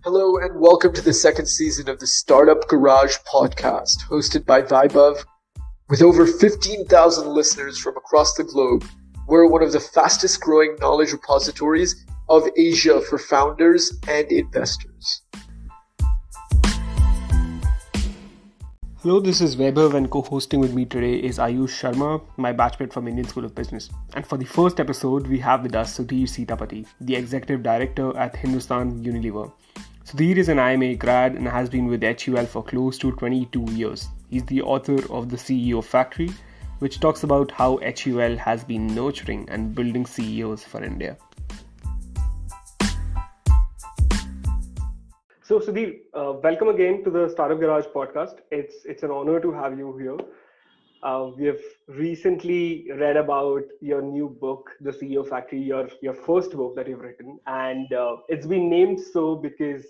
Hello and welcome to the second season of the Startup Garage podcast, hosted by Vaibhav. With over 15,000 listeners from across the globe, we're one of the fastest growing knowledge repositories of Asia for founders and investors. Hello, this is Vaibhav and co-hosting with me today is Ayush Sharma, my batchmate from Indian School of Business. And for the first episode, we have with us Sudhir Sitapati, the Executive Director at Hindustan Unilever. Sudhir is an IMA grad and has been with HUL for close to 22 years. He's the author of The CEO Factory, which talks about how HUL has been nurturing and building CEOs for India. So Sudhir, welcome again to the Startup Garage podcast. It's an honor to have you here. We have recently read about your new book, The CEO Factory, your first book that you've written, and it's been named so because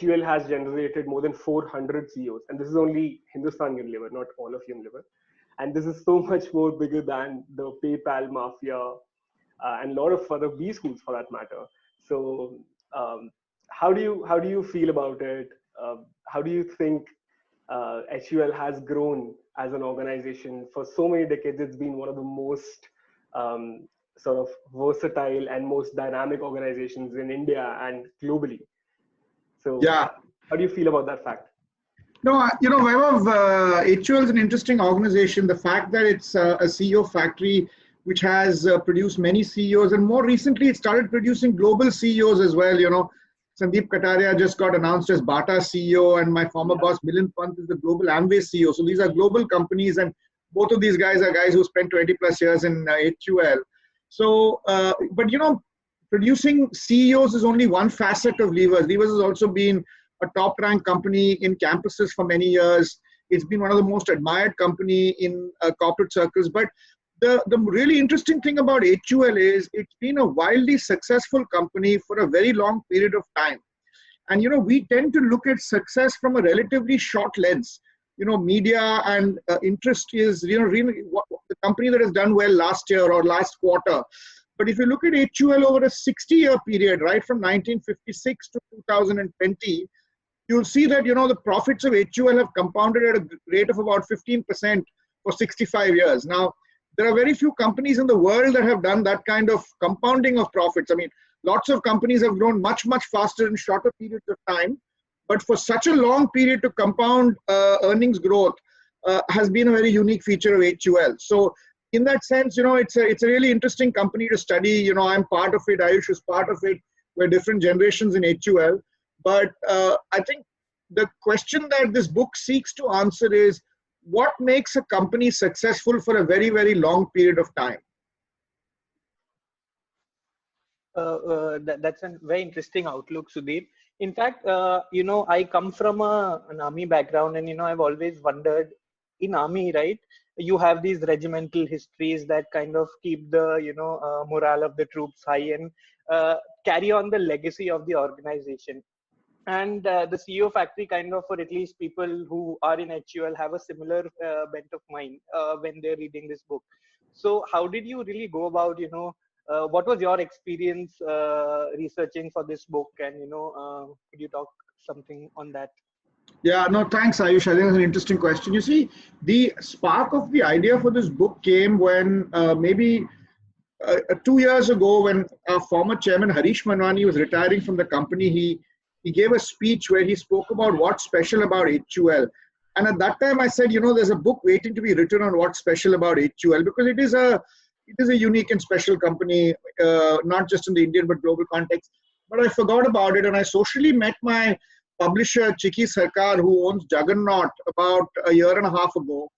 HUL has generated more than 400 CEOs, and this is only Hindustan Unilever, not all of Unilever. And this is so much more bigger than the PayPal mafia and a lot of other B schools for that matter. So. How do you feel about it? How do you think HUL has grown as an organization for so many decades? It's been one of the most sort of versatile and most dynamic organizations in India and globally. So, yeah, how do you feel about that fact? No, Vaibhav, HUL is an interesting organization. The fact that it's a CEO factory which has produced many CEOs, and more recently it started producing global CEOs as well. Sandeep Kataria just got announced as Bata CEO, and my former boss Milind Pant is the global Amway CEO. So these are global companies, and both of these guys are guys who spent 20 plus years in HUL. So, but producing CEOs is only one facet of Levers. Levers has also been a top-ranked company in campuses for many years. It's been one of the most admired company in corporate circles. But the really interesting thing about HUL is it's been a wildly successful company for a very long period of time. And, we tend to look at success from a relatively short lens. Media and interest is, really what, the company that has done well last year or last quarter. But if you look at HUL over a 60-year period, right from 1956 to 2020, you'll see that, the profits of HUL have compounded at a rate of about 15% for 65 years. Now, there are very few companies in the world that have done that kind of compounding of profits. I mean, lots of companies have grown much, much faster in shorter periods of time. But for such a long period to compound earnings growth has been a very unique feature of HUL. So in that sense, it's a really interesting company to study. I'm part of it. Ayush is part of it. We're different generations in HUL. But I think the question that this book seeks to answer is, what makes a company successful for a very, very long period of time? That's a very interesting outlook, Sudhir. In fact, I come from an army background, and I've always wondered, in army, right, you have these regimental histories that kind of keep the morale of the troops high and carry on the legacy of the organization. And the CEO Factory kind of, for at least people who are in HUL, have a similar bent of mind when they're reading this book. So how did you really go about, what was your experience researching for this book? And, could you talk something on that? Yeah, no, thanks, Ayush. I think it's an interesting question. You see, the spark of the idea for this book came when maybe 2 years ago, when our former chairman, Harish Manwani, was retiring from the company. He gave a speech where he spoke about what's special about HUL. And at that time I said, there's a book waiting to be written on what's special about HUL, because it is a unique and special company, not just in the Indian but global context. But I forgot about it, and I socially met my publisher, Chiki Sarkar, who owns Juggernaut, about a year and a half ago.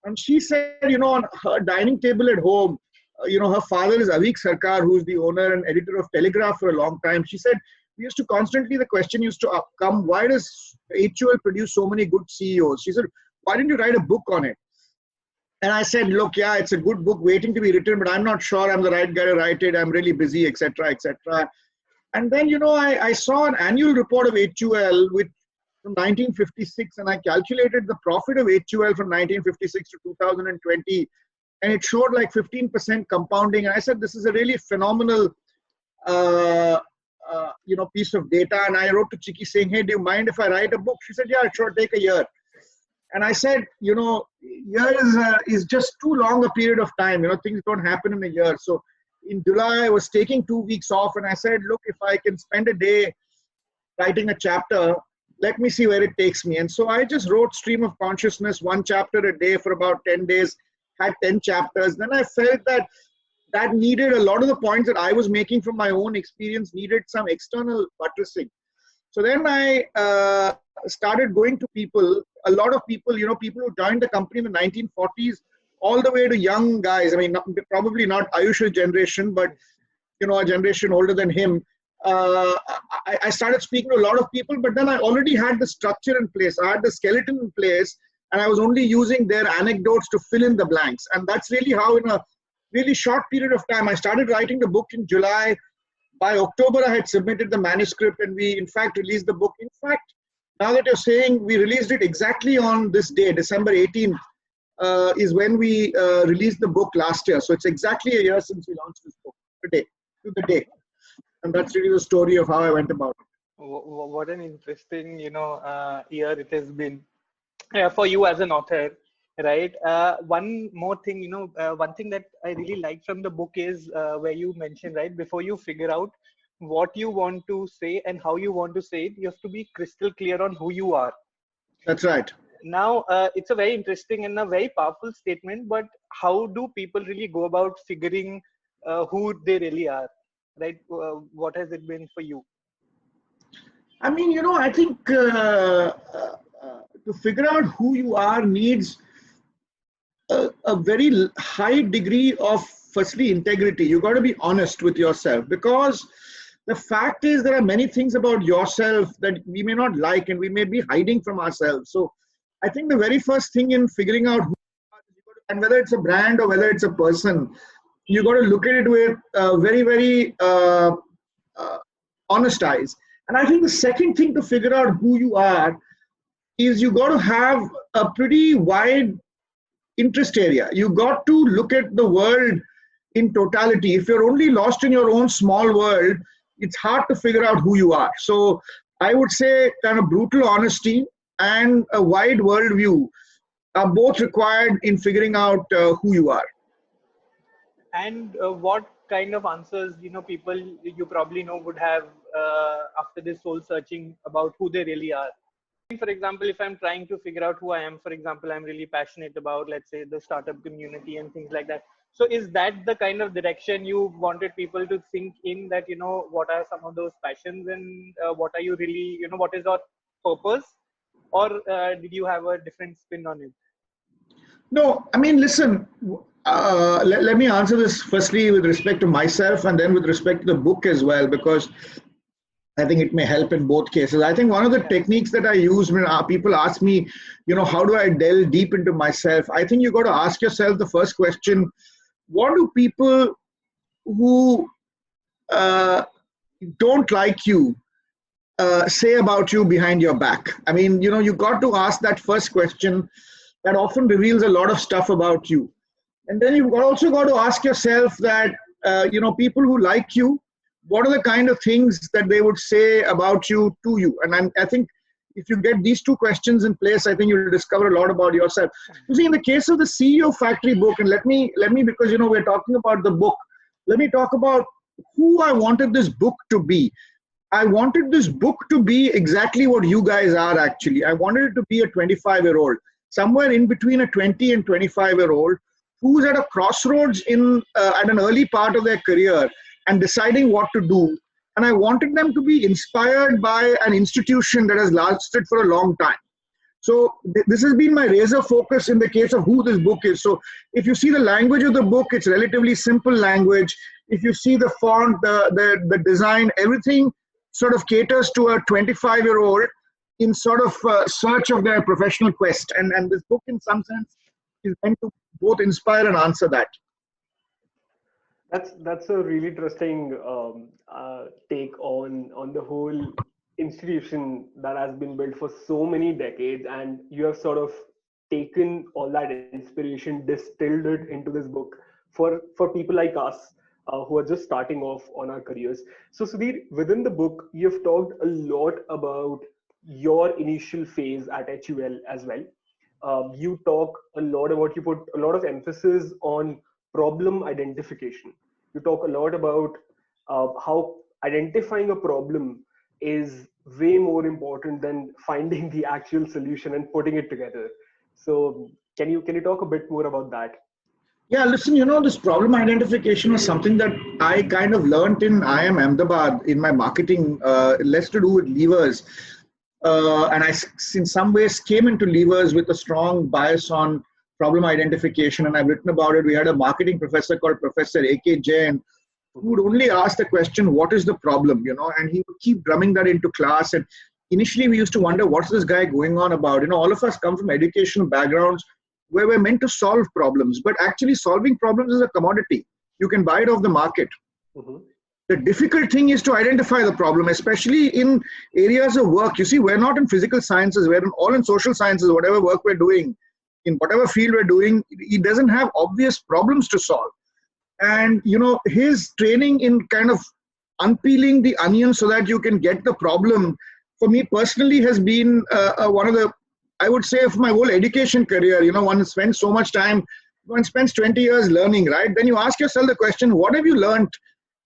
And she said, on her dining table at home, her father is Avik Sarkar, who's the owner and editor of Telegraph for a long time. She said, the question used to come, why does HUL produce so many good CEOs? She said, why didn't you write a book on it? And I said, look, yeah, it's a good book waiting to be written, but I'm not sure I'm the right guy to write it. I'm really busy, etc., etc. And then, I saw an annual report of HUL from 1956, and I calculated the profit of HUL from 1956 to 2020, and it showed like 15% compounding. And I said, this is a really phenomenal piece of data. And I wrote to Chiki saying, hey, do you mind if I write a book? She said, yeah, sure, take a year. And I said, year is just too long a period of time. Things don't happen in a year. So in July, I was taking 2 weeks off, and I said, look, if I can spend a day writing a chapter, let me see where it takes me. And so I just wrote stream of consciousness, 1 chapter a day for about 10 days, had 10 chapters. Then I felt that needed a lot of the points that I was making from my own experience needed some external buttressing. So then I started going to people, a lot of people, people who joined the company in the 1940s, all the way to young guys. I mean, probably not Ayush's generation, but, a generation older than him. I started speaking to a lot of people, but then I already had the structure in place. I had the skeleton in place, and I was only using their anecdotes to fill in the blanks. And that's really how, in a really short period of time, I started writing the book in July. By October, I had submitted the manuscript, and we, in fact, released the book. In fact, now that you're saying, we released it exactly on this day, December 18th, is when we released the book last year. So it's exactly a year since we launched this book, to the day. And that's really the story of how I went about it. What an interesting, year it has been for you as an author, right? One more thing, one thing that I really like from the book is where you mentioned, right, before you figure out what you want to say and how you want to say it, you have to be crystal clear on who you are. That's right. Now, it's a very interesting and a very powerful statement, but how do people really go about figuring who they really are, right? What has it been for you? I mean, I think to figure out who you are needs a very high degree of, firstly, integrity. You got to be honest with yourself, because the fact is there are many things about yourself that we may not like and we may be hiding from ourselves. So I think the very first thing in figuring out who you are, and whether it's a brand or whether it's a person, you got to look at it with very, very honest eyes. And I think the second thing to figure out who you are is you got to have a pretty wide interest area. You got to look at the world in totality. If you're only lost in your own small world, it's hard to figure out who you are. So I would say kind of brutal honesty and a wide worldview are both required in figuring out who you are. And what kind of answers, people you probably know would have after this soul searching about who they really are? For example, if I'm trying to figure out who I am, for example, I'm really passionate about, let's say, the startup community and things like that. So is that the kind of direction you wanted people to think in, that, what are some of those passions and what are you really, what is your purpose? Or did you have a different spin on it? No, I mean, listen, let me answer this firstly with respect to myself and then with respect to the book as well, because I think it may help in both cases. I think one of the techniques that I use when people ask me, how do I delve deep into myself? I think you got to ask yourself the first question: what do people who don't like you say about you behind your back? I mean, you got to ask that first question. That often reveals a lot of stuff about you. And then you've also got to ask yourself that, people who like you, what are the kind of things that they would say about you to you? And I think if you get these two questions in place, I think you'll discover a lot about yourself. You see, in the case of the CEO Factory book, and let me because we're talking about the book, let me talk about who I wanted this book to be. I wanted this book to be exactly what you guys are actually. I wanted it to be a 25-year-old, somewhere in between a 20 and 25-year-old who's at a crossroads at an early part of their career and deciding what to do. And I wanted them to be inspired by an institution that has lasted for a long time. So this has been my razor focus in the case of who this book is. So if you see the language of the book, it's relatively simple language. If you see the font, the design, everything sort of caters to a 25-year-old in sort of search of their professional quest. And this book, in some sense, is meant to both inspire and answer that. That's a really interesting take on the whole institution that has been built for so many decades, and you have sort of taken all that inspiration, distilled it into this book for people like us, who are just starting off on our careers. So Sudhir, within the book, you've talked a lot about your initial phase at HUL as well. You talk a lot about, you put a lot of emphasis on problem identification. You talk a lot about how identifying a problem is way more important than finding the actual solution and putting it together. So can you talk a bit more about that? Yeah, listen, this problem identification was something that I kind of learned in IIM Ahmedabad in my marketing, less to do with levers. And I, in some ways, came into levers with a strong bias on problem identification. And I've written about it. We had a marketing professor called Professor A.K. Jain, who would only ask the question, what is the problem? And he would keep drumming that into class. And initially, we used to wonder, what's this guy going on about? All of us come from educational backgrounds where we're meant to solve problems, but actually solving problems is a commodity. You can buy it off the market. Mm-hmm. The difficult thing is to identify the problem, especially in areas of work. You see, we're not in physical sciences, we're all in social sciences. Whatever work we're doing, in whatever field we're doing, it doesn't have obvious problems to solve. And, his training in kind of unpeeling the onion so that you can get the problem, for me personally, has been one of the, I would say, of my whole education career. One spends so much time, one spends 20 years learning, right? Then you ask yourself the question, what have you learned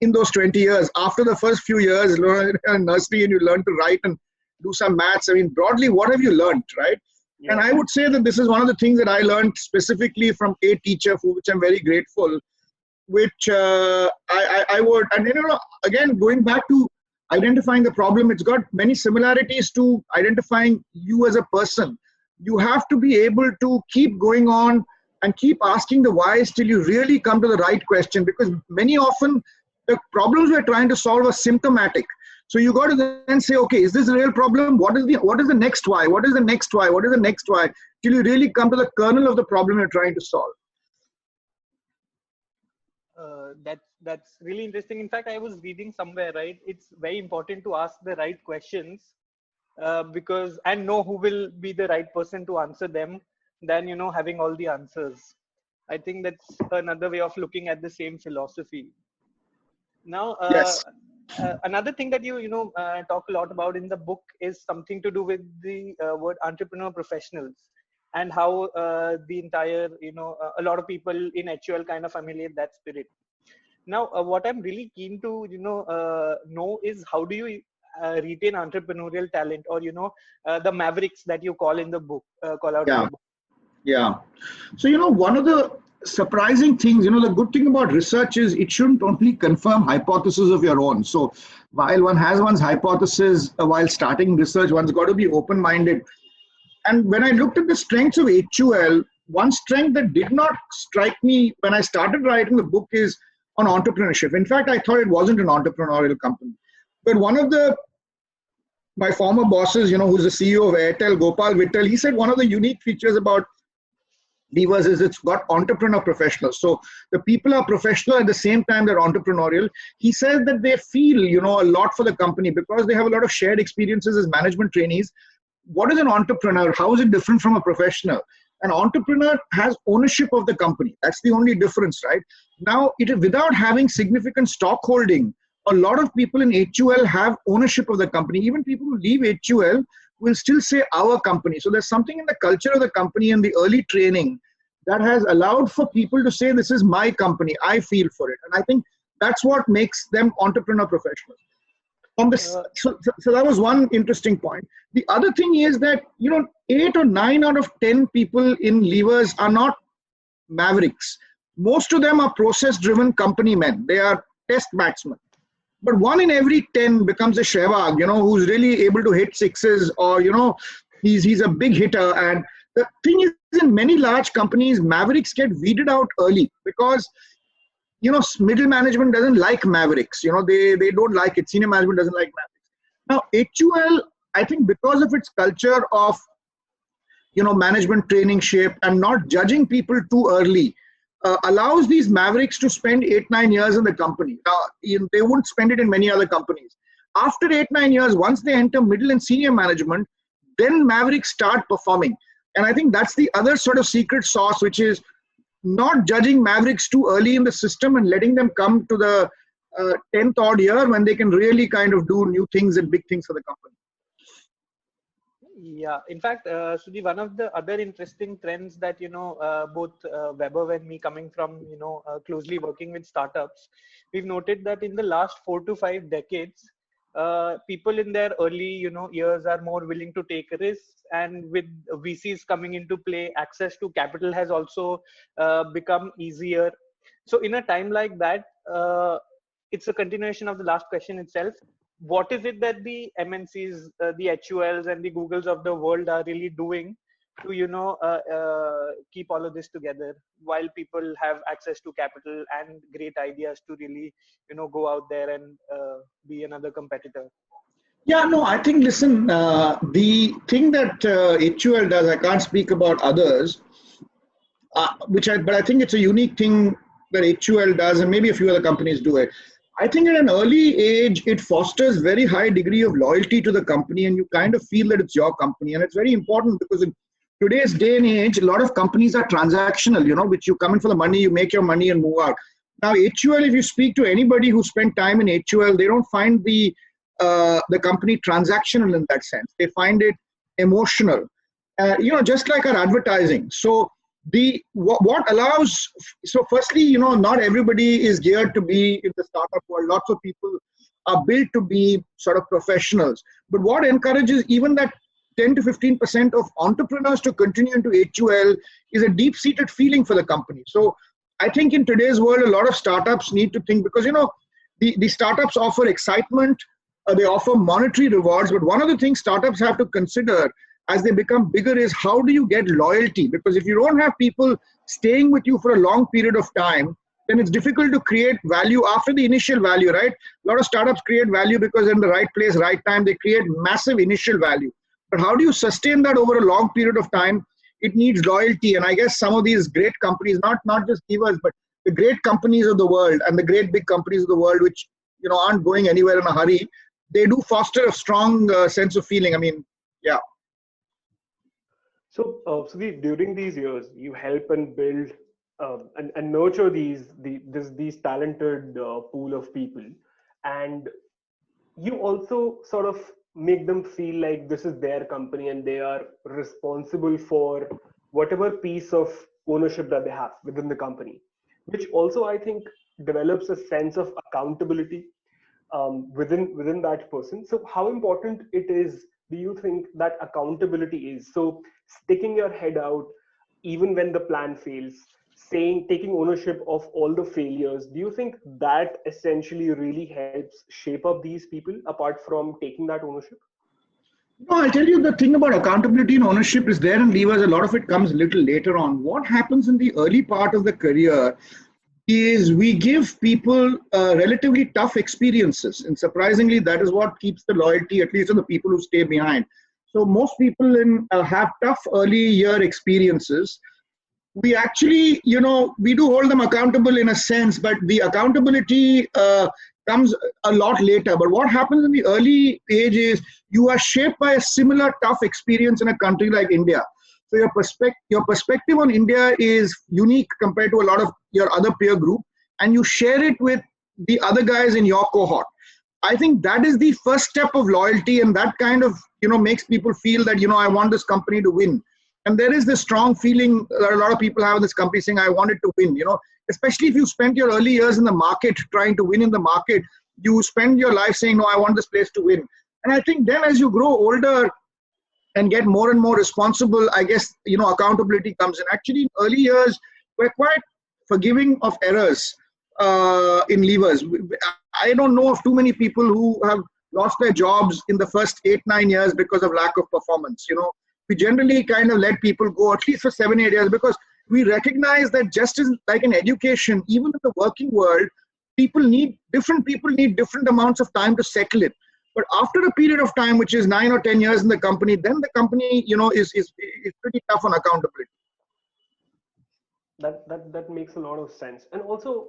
in those 20 years? After the first few years, in nursery, and you learn to write and do some maths. I mean, broadly, what have you learned, right? Yeah. And I would say that this is one of the things that I learned specifically from a teacher, for which I'm very grateful, which I would, and again, going back to identifying the problem, it's got many similarities to identifying you as a person. You have to be able to keep going on and keep asking the whys till you really come to the right question, because many often the problems we're trying to solve are symptomatic. So you got to then say, okay, is this a real problem? What is the next why? What is the next why? What is the next why? Till you really come to the kernel of the problem you're trying to solve. That's really interesting. In fact, I was reading somewhere, right? It's very important to ask the right questions because and know who will be the right person to answer them than having all the answers. I think that's another way of looking at the same philosophy. Now, yes. Another thing that you talk a lot about in the book is something to do with the word entrepreneur professionals, and how the entire a lot of people in HUL kind of emulate that spirit. Now, what I'm really keen to know is, how do you retain entrepreneurial talent, or the mavericks that you call in the book, call out in the book? Yeah. So one of the surprising things, the good thing about research is it shouldn't only confirm hypotheses of your own. So while one has one's hypothesis while starting research, one's got to be open-minded. And when I looked at the strengths of HUL, one strength that did not strike me when I started writing the book is on entrepreneurship. In fact, I thought it wasn't an entrepreneurial company. But one of my former bosses, who's the CEO of Airtel, Gopal Vittal, he said one of the unique features about levers is it's got entrepreneur professionals. So the people are professional at the same time they're entrepreneurial. He says that they feel, a lot for the company because they have a lot of shared experiences as management trainees. What is an entrepreneur? How is it different from a professional? An entrepreneur has ownership of the company. That's the only difference, right? Now, without having significant stock holding, a lot of people in HUL have ownership of the company. Even people who leave HUL will still say our company. So there's something in the culture of the company and the early training that has allowed for people to say, this is my company. I feel for it. And I think that's what makes them entrepreneur professionals. So that was one interesting point. The other thing is that, 8 or 9 out of 10 people in levers are not mavericks. Most of them are process-driven company men. They are test batsmen. But 1 in every 10 becomes a Sehwag, who's really able to hit sixes, or, he's a big hitter. And the thing is, in many large companies, mavericks get weeded out early because middle management doesn't like mavericks. They don't like it. Senior management doesn't like mavericks. Now, HUL, I think because of its culture of, management training shape and not judging people too early, allows these mavericks to spend 8-9 years in the company. They wouldn't spend it in many other companies. After 8-9 years, once they enter middle and senior management, then mavericks start performing. And I think that's the other sort of secret sauce, which is not judging mavericks too early in the system and letting them come to the 10th odd year when they can really kind of do new things and big things for the company. Yeah, in fact, Sudhi, one of the other interesting trends that, both Vaibhav and me coming from, closely working with startups, we've noted that in the last 4 to 5 decades, people in their early, years are more willing to take risks. And with VCs coming into play, access to capital has also become easier. So in a time like that, it's a continuation of the last question itself. What is it that the MNCs, the HULs and the Googles of the world are really doing to, keep all of this together while people have access to capital and great ideas to really, go out there and be another competitor? Yeah, no, I think, listen, the thing that HUL does, I can't speak about others, but I think it's a unique thing that HUL does, and maybe a few other companies do it. I think at an early age, it fosters very high degree of loyalty to the company, and you kind of feel that it's your company. And it's very important because in today's day and age, a lot of companies are transactional, which you come in for the money, you make your money and move out. Now, HUL, if you speak to anybody who spent time in HUL, they don't find the company transactional in that sense. They find it emotional, just like our advertising. So what allows, so firstly, not everybody is geared to be in the startup world. Lots of people are built to be sort of professionals. But what encourages even that 10 to 15% of entrepreneurs to continue into HUL is a deep-seated feeling for the company. So I think in today's world, a lot of startups need to think, because, the startups offer excitement, they offer monetary rewards, but one of the things startups have to consider as they become bigger is how do you get loyalty? Because if you don't have people staying with you for a long period of time, then it's difficult to create value after the initial value, right? A lot of startups create value because they're in the right place, right time, they create massive initial value. But how do you sustain that over a long period of time? It needs loyalty. And I guess some of these great companies, not just Kivas, but the great companies of the world and the great big companies of the world, which aren't going anywhere in a hurry, they do foster a strong sense of feeling. I mean, yeah. So, Sudhir, during these years, you help and build and nurture these talented pool of people, and you also sort of make them feel like this is their company and they are responsible for whatever piece of ownership that they have within the company, which also I think develops a sense of accountability within that person. So how important it is, do you think, that accountability is? So sticking your head out even when the plan fails, taking ownership of all the failures, do you think that essentially really helps shape up these people apart from taking that ownership? No, I'll tell you, the thing about accountability and ownership is there in levers. A lot of it comes a little later on. What happens in the early part of the career is we give people relatively tough experiences. And surprisingly, that is what keeps the loyalty, at least of the people who stay behind. So most people have tough early year experiences. We actually, we do hold them accountable in a sense, but the accountability comes a lot later. But what happens in the early age is you are shaped by a similar tough experience in a country like India. So your perspective on India is unique compared to a lot of your other peer group, and you share it with the other guys in your cohort. I think that is the first step of loyalty, and that kind of makes people feel that I want this company to win. And there is this strong feeling that a lot of people have in this company saying, I want it to win, especially if you spent your early years in the market trying to win in the market, you spend your life saying, no, I want this place to win. And I think then as you grow older and get more and more responsible, I guess, accountability comes in. Actually, in early years, we're quite forgiving of errors in levers. I don't know of too many people who have lost their jobs in the first 8-9 years because of lack of performance. We generally kind of let people go at least for 7-8 years because we recognize that just as like in education, even in the working world, different people need different amounts of time to settle it. But after a period of time, which is 9 or 10 years in the company, then the company, is pretty tough on accountability. That makes a lot of sense. And also,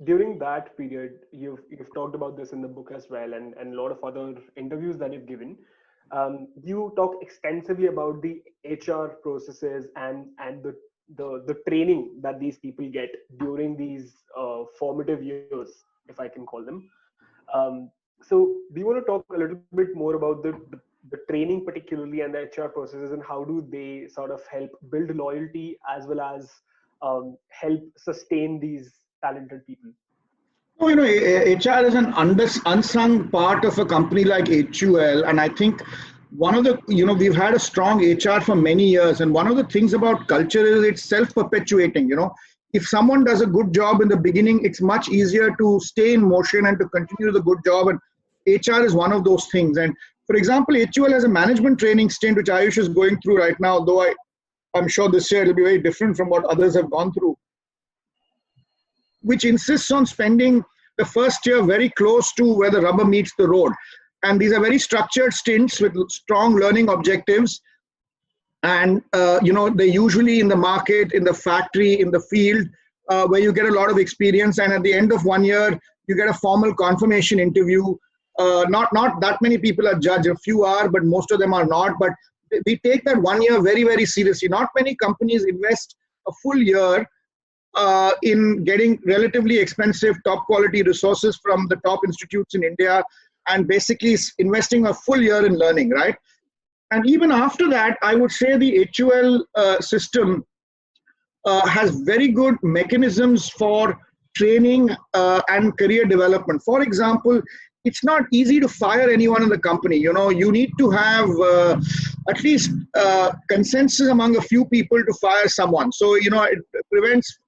during that period, you've talked about this in the book as well, and a lot of other interviews that you've given. You talk extensively about the HR processes and the training that these people get during these formative years, if I can call them. So we want to talk a little bit more about the training particularly and the HR processes, and how do they sort of help build loyalty as well as help sustain these talented people. Well, HR is an unsung part of a company like HUL, and I think one of the, we've had a strong HR for many years, and one of the things about culture is it's self-perpetuating. If someone does a good job in the beginning, it's much easier to stay in motion and to continue the good job, and HR is one of those things. And for example, HUL has a management training stint, which Ayush is going through right now, though I'm sure this year it will be very different from what others have gone through, which insists on spending the first year very close to where the rubber meets the road. And these are very structured stints with strong learning objectives. And, they're usually in the market, in the factory, in the field, where you get a lot of experience. And at the end of 1 year, you get a formal confirmation interview. Not that many people are judged. A few are, but most of them are not. But we take that 1 year very, very seriously. Not many companies invest a full year in getting relatively expensive, top quality resources from the top institutes in India, and basically investing a full year in learning, right? And even after that, I would say the HUL system has very good mechanisms for training and career development. For example, it's not easy to fire anyone in the company. You need to have at least consensus among a few people to fire someone. So, it prevents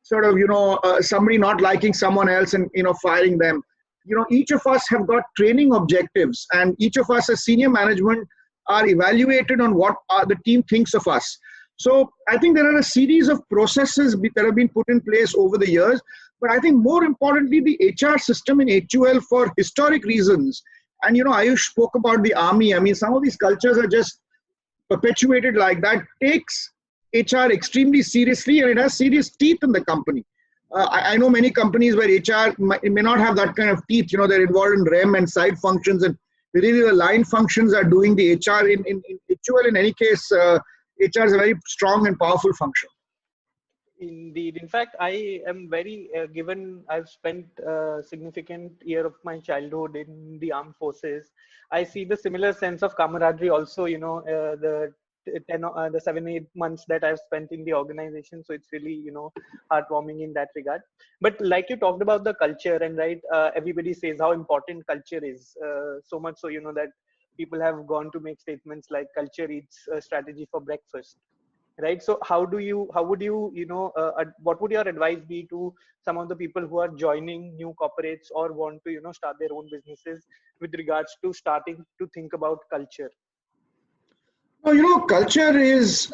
somebody not liking someone else and, firing them. Each of us have got training objectives, and each of us as senior management are evaluated on what the team thinks of us. So I think there are a series of processes that have been put in place over the years. But I think more importantly, the HR system in HUL, for historic reasons, and Ayush spoke about the army. I mean, some of these cultures are just perpetuated like that, takes HR extremely seriously, and it has serious teeth in the company. I know many companies where HR may not have that kind of teeth. They're involved in REM and side functions, and really the line functions are doing the HR. In HUL, in any case, HR is a very strong and powerful function. Indeed. In fact, I am very given I've spent a significant year of my childhood in the armed forces. I see the similar sense of camaraderie also, the 7-8 months that I've spent in the organization. So it's really, heartwarming in that regard. But like you talked about the culture, and right, everybody says how important culture is. So much so, that people have gone to make statements like culture eats strategy for breakfast. Right. So what would your advice be to some of the people who are joining new corporates or want to, start their own businesses with regards to starting to think about culture? Well, culture is,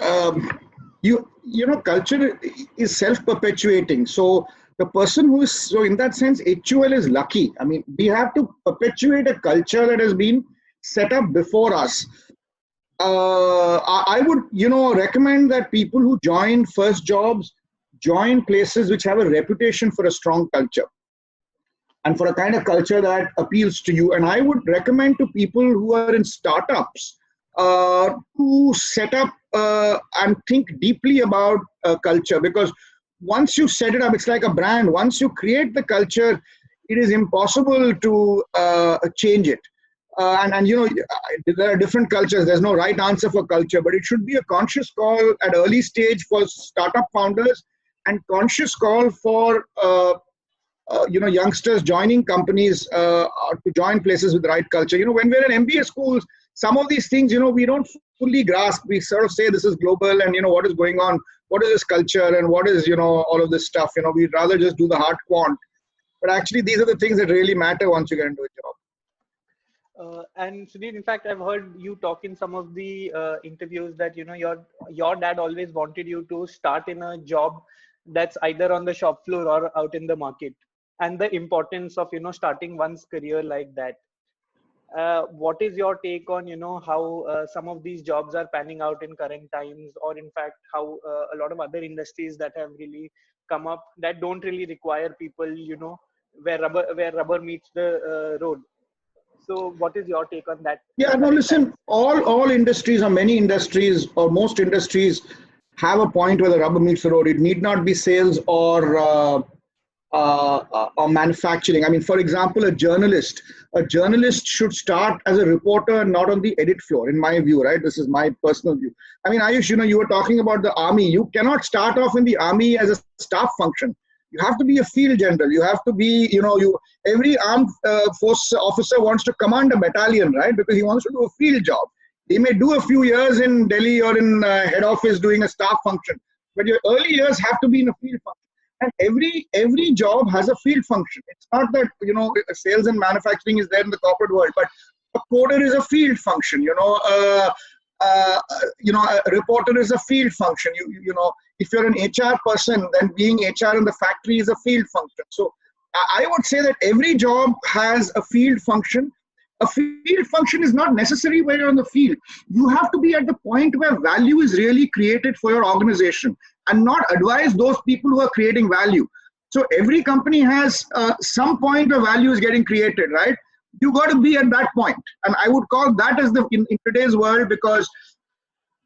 culture is self-perpetuating. So the person so in that sense, HUL is lucky. I mean, we have to perpetuate a culture that has been set up before us. I would, recommend that people who join first jobs join places which have a reputation for a strong culture and for a kind of culture that appeals to you. And I would recommend to people who are in startups to set up and think deeply about culture, because once you set it up, it's like a brand. Once you create the culture, it is impossible to change it. There are different cultures. There's no right answer for culture, but it should be a conscious call at early stage for startup founders, and conscious call for youngsters joining companies to join places with the right culture. When we're in MBA schools, some of these things, we don't fully grasp. We sort of say this is global, and what is going on, what is this culture, and what is all of this stuff. We'd rather just do the hard quant, but actually these are the things that really matter once you get into a job. And Sudhir, in fact, I've heard you talk in some of the interviews that your dad always wanted you to start in a job that's either on the shop floor or out in the market, and the importance of starting one's career like that. What is your take on how some of these jobs are panning out in current times, or in fact how a lot of other industries that have really come up that don't really require people where rubber meets the road? So what is your take on that? Yeah, no, listen, all industries, or many industries, or most industries have a point where the rubber meets the road. It need not be sales or manufacturing. I mean, for example, a journalist should start as a reporter, not on the edit floor, in my view, right? This is my personal view. I mean, Ayush, you were talking about the army. You cannot start off in the army as a staff function. You have to be a field general. You have to be, every armed force officer wants to command a battalion, right? Because he wants to do a field job. He may do a few years in Delhi or in head office doing a staff function, but your early years have to be in a field function. And every job has a field function. It's not that sales and manufacturing is there in the corporate world, but a coder is a field function. A reporter is a field function. If you're an HR person, then being HR in the factory is a field function. So I would say that every job has a field function. A field function is not necessary when you're on the field. You have to be at the point where value is really created for your organization and not advise those people who are creating value. So every company has some point where value is getting created, right? You got to be at that point. And I would call that as in today's world, because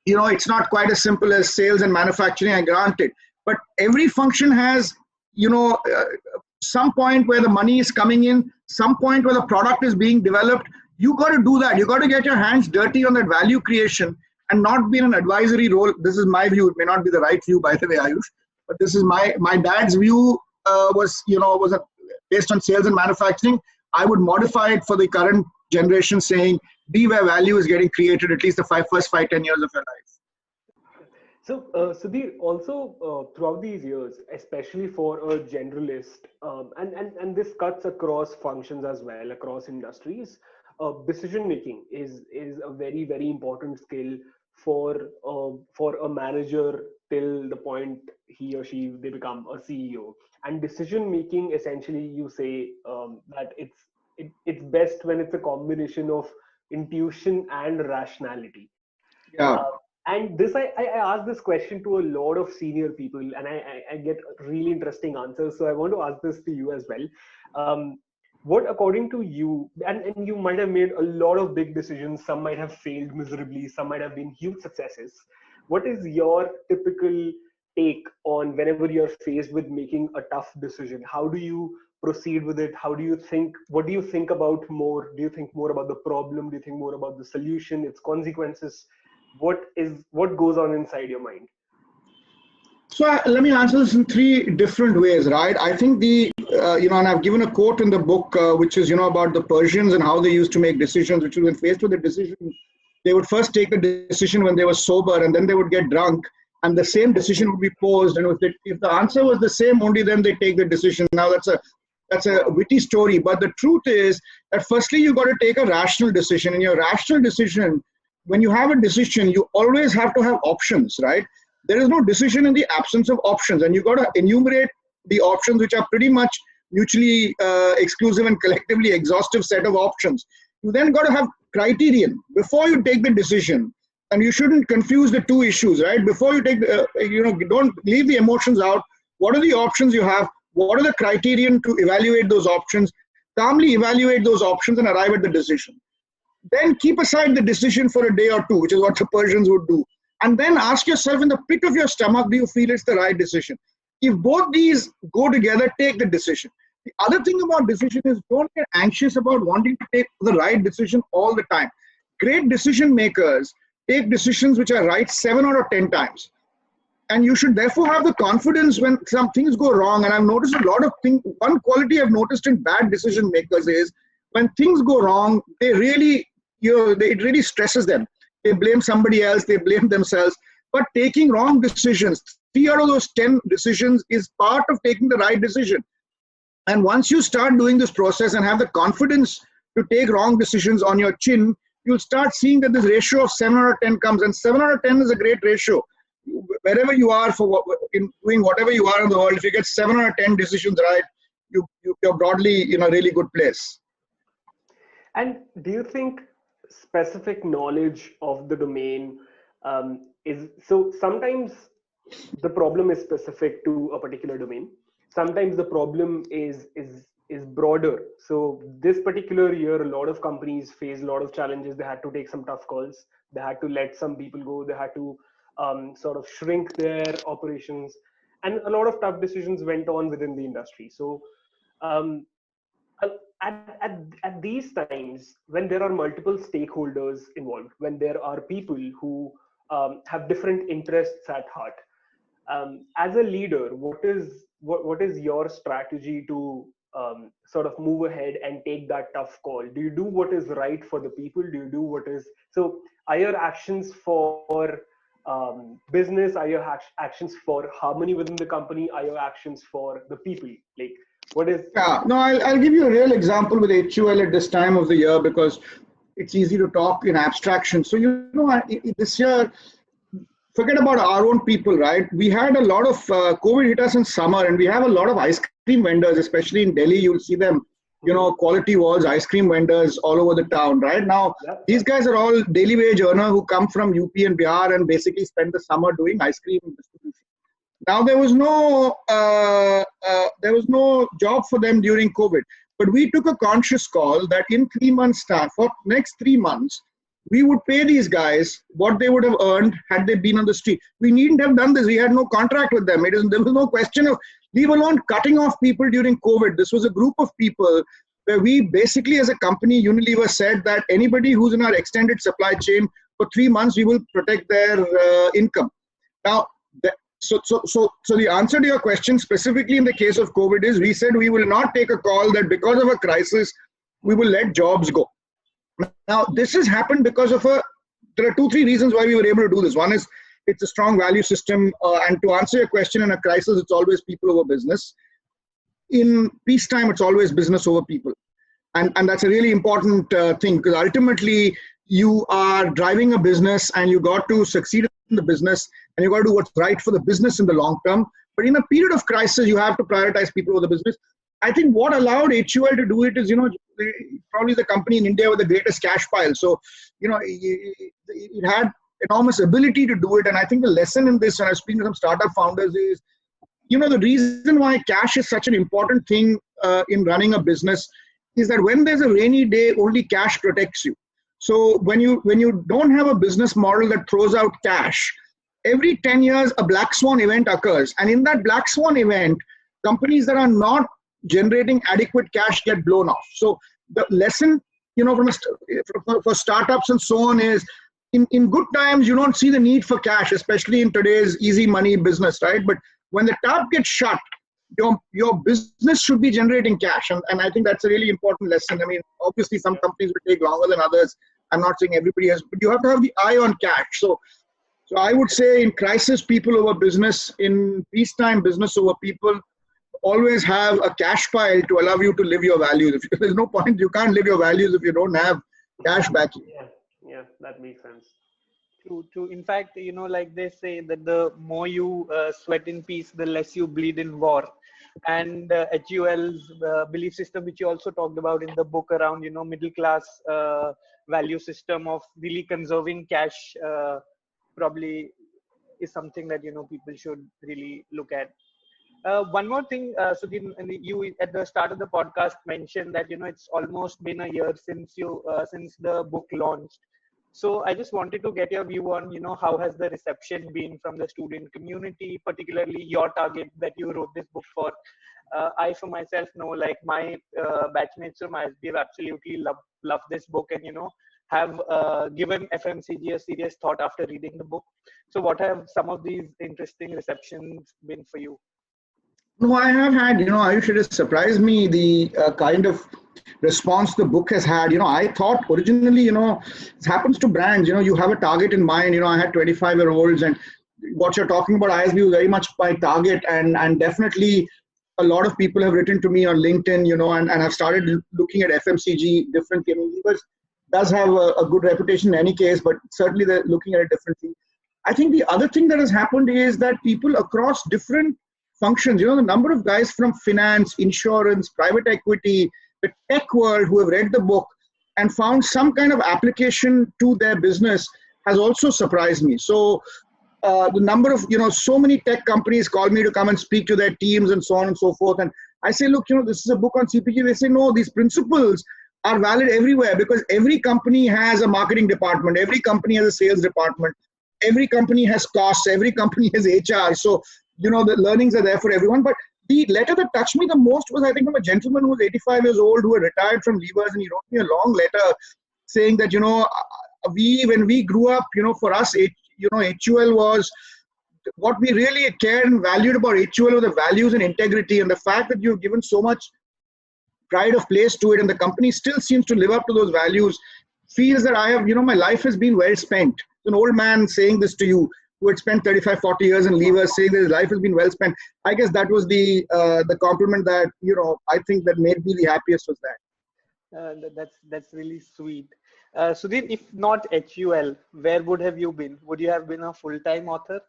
it's not quite as simple as sales and manufacturing, I grant it. But every function has, some point where the money is coming in, some point where the product is being developed. You got to do that. You got to get your hands dirty on that value creation and not be in an advisory role. This is my view. It may not be the right view, by the way, Ayush, but this is my dad's view. Was based on sales and manufacturing. I would modify it for the current generation, saying be where value is getting created at least the first 5-10 years of your life. So, Sudhir, also throughout these years, especially for a generalist, and this cuts across functions as well, across industries, decision making is a very, very important skill for a manager till the point he or she they become a CEO. And decision making, essentially, you say that it's best when it's a combination of intuition and rationality. Yeah. And this, I ask this question to a lot of senior people, and I get really interesting answers. So I want to ask this to you as well. What, according to you, and you might have made a lot of big decisions, some might have failed miserably, some might have been huge successes. What is your typical take on whenever you're faced with making a tough decision? How do you proceed with it? How do you think? What do you think about more? Do you think more about the problem? Do you think more about the solution, its consequences? What goes on inside your mind? So let me answer this in 3 different ways, right? I think and I've given a quote in the book, which is, about the Persians and how they used to make decisions, which was when faced with a decision, they would first take the decision when they were sober, and then they would get drunk, and the same decision would be posed. And if the answer was the same, only then they take the decision. Now that's a witty story, but the truth is that firstly, you got to take a rational decision. And your rational decision, when you have a decision, you always have to have options, right? There is no decision in the absence of options, and you got to enumerate the options, which are pretty much mutually exclusive and collectively exhaustive set of options. You then got to have criterion before you take the decision, and you shouldn't confuse the 2 issues, right? Before you take, don't leave the emotions out. What are the options you have? What are the criterion to evaluate those options? Calmly evaluate those options and arrive at the decision. Then keep aside the decision for a day or 2, which is what the Persians would do. And then ask yourself in the pit of your stomach, do you feel it's the right decision? If both these go together, take the decision. The other thing about decision is don't get anxious about wanting to take the right decision all the time. Great decision makers take decisions which are right 7 out of 10 times. And you should therefore have the confidence when some things go wrong. And I've noticed a lot of things. One quality I've noticed in bad decision makers is when things go wrong, they really, it really stresses them. They blame somebody else, they blame themselves. But taking wrong decisions, 3 out of those 10 decisions is part of taking the right decision. And once you start doing this process and have the confidence to take wrong decisions on your chin, you'll start seeing that this ratio of 7 out of 10 comes. And 7 out of 10 is a great ratio. Wherever you are in doing whatever you are in the world, if you get 7 out of 10 decisions right, you're broadly in a really good place. And do you think specific knowledge of the domain is so? Sometimes the problem is specific to a particular domain. Sometimes the problem is broader. So this particular year, a lot of companies faced a lot of challenges. They had to take some tough calls. They had to let some people go. They had to sort of shrink their operations, and a lot of tough decisions went on within the industry. So um, at these times, when there are multiple stakeholders involved, when there are people who have different interests at heart, as a leader, what is your strategy to sort of move ahead and take that tough call? Do you do what is right for the people? Do you do what is so? Are your actions for business? Are your actions for harmony within the company? Are your actions for the people? Like, what is? Yeah, no, I'll give you a real example with HUL at this time of the year because it's easy to talk in abstraction. So, this year, forget about our own people, right? We had a lot of COVID hit us in summer, and we have a lot of ice cream vendors, especially in Delhi. You'll see them, quality walls, ice cream vendors all over the town, right? Now, these guys are all daily wage earner who come from UP and Bihar and basically spend the summer doing ice cream distribution. Now, there was no job for them during COVID, but we took a conscious call that in 3 months' time, for next 3 months, we would pay these guys what they would have earned had they been on the street. We needn't have done this. We had no contract with them. There was no question of, leave alone cutting off people during COVID. This was a group of people where we basically, as a company, Unilever said that anybody who's in our extended supply chain for 3 months, we will protect their income. Now, so the answer to your question specifically in the case of COVID is we said we will not take a call that because of a crisis, we will let jobs go. Now, this has happened because of there are 2-3 reasons why we were able to do this. One is it's a strong value system. And to answer your question, in a crisis, it's always people over business. In peacetime, it's always business over people. And that's a really important thing because ultimately you are driving a business and you got to succeed in the business and you got to do what's right for the business in the long term. But in a period of crisis, you have to prioritize people over the business. I think what allowed HUL to do it is, probably the company in India with the greatest cash pile. So, it had enormous ability to do it. And I think the lesson in this, when I was speaking to some startup founders, is, the reason why cash is such an important thing in running a business is that when there's a rainy day, only cash protects you. So when you don't have a business model that throws out cash, every 10 years, a black swan event occurs. And in that black swan event, companies that are not generating adequate cash get blown off. So the lesson, for startups and so on is in good times, you don't see the need for cash, especially in today's easy money business, right? But when the tap gets shut, your business should be generating cash. And I think that's a really important lesson. I mean, obviously some companies will take longer than others. I'm not saying everybody has, but you have to have the eye on cash. So I would say in crisis, people over business. In peacetime, business over people. Always have a cash pile to allow you to live your values. If there's no point, you can't live your values if you don't have cash backing. Yeah, that makes sense. To in fact, like they say that the more you sweat in peace, the less you bleed in war. And HUL's belief system, which you also talked about in the book around, middle class value system of really conserving cash, probably is something that, people should really look at. One more thing, Sudhir, you at the start of the podcast mentioned that, it's almost been a year since the book launched. So I just wanted to get your view on, how has the reception been from the student community, particularly your target that you wrote this book for. I, for myself, know like my batchmates from ISB have absolutely loved this book and, have given FMCG a serious thought after reading the book. So what have some of these interesting receptions been for you? No, I have had, Ayush, it has surprised me the kind of response the book has had. I thought originally, it happens to brands, you have a target in mind. I had 25-year-olds and what you're talking about ISB was very much my target. And definitely a lot of people have written to me on LinkedIn, and have started looking at FMCG differently. I mean, Unilever does have a good reputation in any case, but certainly they're looking at it differently. I think the other thing that has happened is that people across different functions, the number of guys from finance, insurance, private equity, the tech world who have read the book and found some kind of application to their business has also surprised me. So the number of, so many tech companies call me to come and speak to their teams and so on and so forth. And I say, look, this is a book on CPG. They say, no, these principles are valid everywhere because every company has a marketing department. Every company has a sales department. every company has costs, every company has HR. So, the learnings are there for everyone. But the letter that touched me the most was, I think, from a gentleman who was 85 years old, who had retired from Levers, and he wrote me a long letter saying that, when we grew up, for us, HUL was, what we really cared and valued about HUL were the values and integrity, and the fact that you've given so much pride of place to it, and the company still seems to live up to those values, feels that I have, my life has been well spent. An old man saying this to you, who had spent 35, 40 years in Levers, saying that his life has been well spent. I guess that was the compliment that, I think that made me the happiest was that. That's really sweet. Sudhir, if not HUL, where would have you been? Would you have been a full-time author?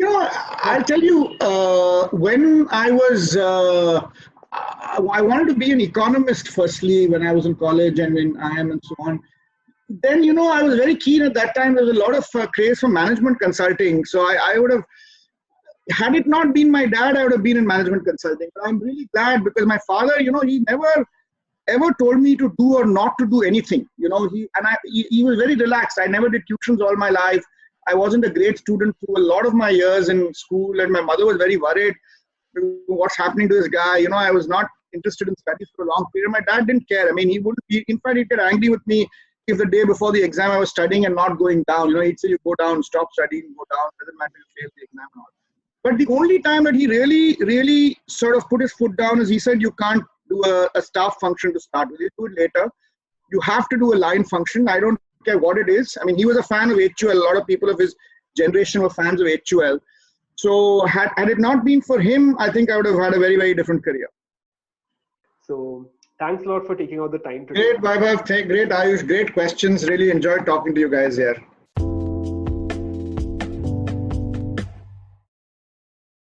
I'll tell you, when I was, I wanted to be an economist firstly when I was in college and in IIM and so on. Then, I was very keen at that time. There was a lot of craze for management consulting. So I would have, had it not been my dad, I would have been in management consulting. But I'm really glad, because my father, he never ever told me to do or not to do anything. He was very relaxed. I never did tuitions all my life. I wasn't a great student through a lot of my years in school, and my mother was very worried. What's happening to this guy? I was not interested in studies for a long period. My dad didn't care. I mean, in fact, he'd get angry with me if the day before the exam I was studying and not going down. He'd say, you go down, stop studying, go down, doesn't matter, you fail the exam or not. But the only time that he really, really sort of put his foot down is he said, you can't do a staff function to start with. You do it later. You have to do a line function. I don't care what it is. I mean, he was a fan of HUL. A lot of people of his generation were fans of HUL. So had it not been for him, I think I would have had a very, very different career. So thanks a lot for taking out the time today. Great, Vaibhav. Great, Ayush. Great questions. Really enjoyed talking to you guys here.